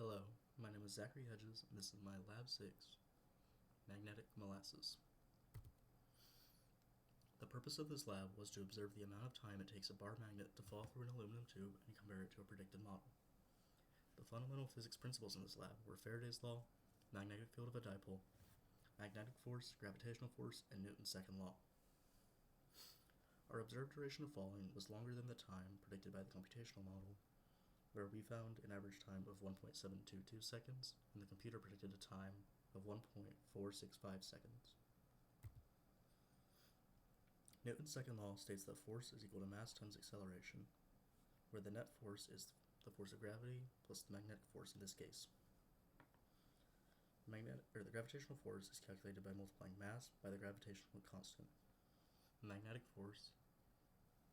Hello, my name is Zachary Hedges, and this is my Lab 6, Magnetic Molasses. The purpose of this lab was to observe the amount of time it takes a bar magnet to fall through an aluminum tube and compare it to a predicted model. The fundamental physics principles in this lab were Faraday's law, magnetic field of a dipole, magnetic force, gravitational force, and Newton's second law. Our observed duration of falling was longer than the time predicted by the computational model, where we found an average time of 1.722 seconds, and the computer predicted a time of 1.465 seconds. Newton's second law states that force is equal to mass times acceleration, where the net force is the force of gravity plus the magnetic force in this case. The gravitational force is calculated by multiplying mass by the gravitational constant. The magnetic force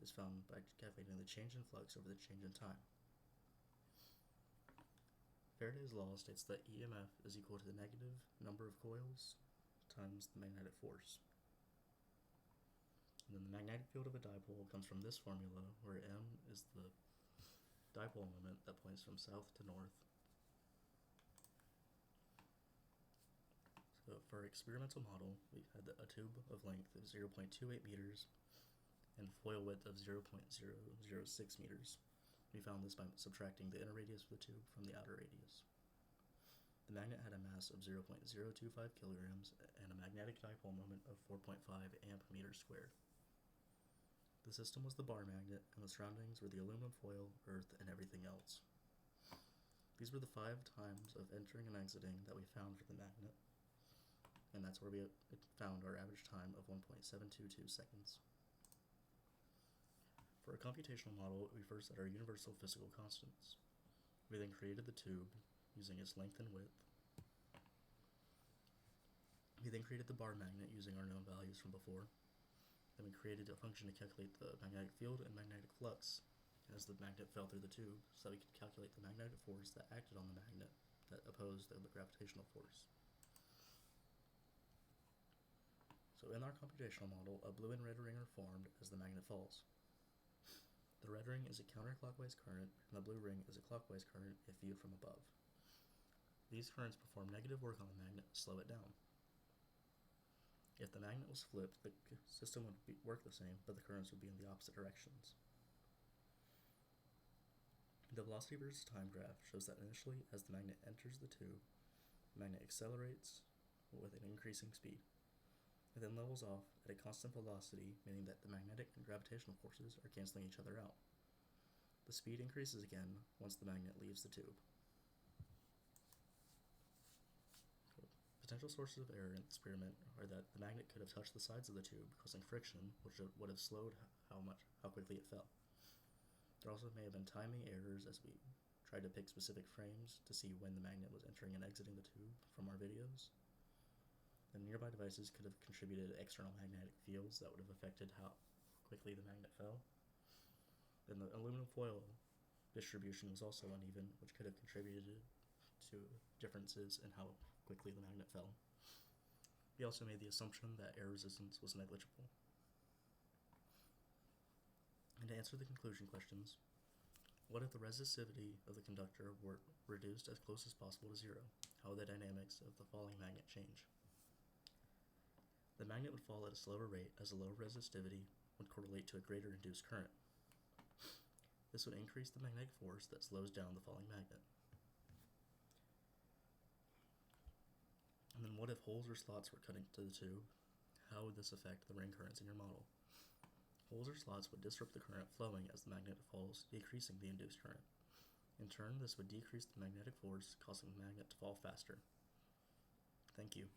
is found by calculating the change in flux over the change in time. Faraday's law states that EMF is equal to the negative number of coils times the magnetic force. And then the magnetic field of a dipole comes from this formula, where M is the dipole moment that points from south to north. So for our experimental model, we had a tube of length of 0.28 meters and foil width of 0.006 meters. We found this by subtracting the inner radius of the tube from the outer radius. The magnet had a mass of 0.025 kilograms and a magnetic dipole moment of 4.5 amp meters squared. The system was the bar magnet, and the surroundings were the aluminum foil, earth, and everything else. These were the 5 times of entering and exiting that we found for the magnet, and that's where we found our average time of 1.722 seconds. For a computational model, we first set our universal physical constants. We then created the tube using its length and width. We then created the bar magnet using our known values from before. Then we created a function to calculate the magnetic field and magnetic flux as the magnet fell through the tube, so that we could calculate the magnetic force that acted on the magnet that opposed the gravitational force. So in our computational model, a blue and red ring are formed as the magnet falls. The red ring is a counterclockwise current, and the blue ring is a clockwise current if viewed from above. These currents perform negative work on the magnet to slow it down. If the magnet was flipped, the system would work the same, but the currents would be in the opposite directions. The velocity versus time graph shows that initially, as the magnet enters the tube, the magnet accelerates with an increasing speed. It then levels off at a constant velocity, meaning that the magnetic and gravitational forces are canceling each other out. The speed increases again once the magnet leaves the tube. Potential sources of error in the experiment are that the magnet could have touched the sides of the tube, causing friction, which would have slowed how quickly it fell. There also may have been timing errors as we tried to pick specific frames to see when the magnet was entering and exiting the tube from our videos. The nearby devices could have contributed external magnetic fields that would have affected how quickly the magnet fell. Then the aluminum foil distribution was also uneven, which could have contributed to differences in how quickly the magnet fell. We also made the assumption that air resistance was negligible. And to answer the conclusion questions, what if the resistivity of the conductor were reduced as close as possible to zero? How would the dynamics of the falling magnet change? The magnet would fall at a slower rate, as a lower resistivity would correlate to a greater induced current. This would increase the magnetic force that slows down the falling magnet. And then what if holes or slots were cut into the tube? How would this affect the ring currents in your model? Holes or slots would disrupt the current flowing as the magnet falls, decreasing the induced current. In turn, this would decrease the magnetic force, causing the magnet to fall faster. Thank you.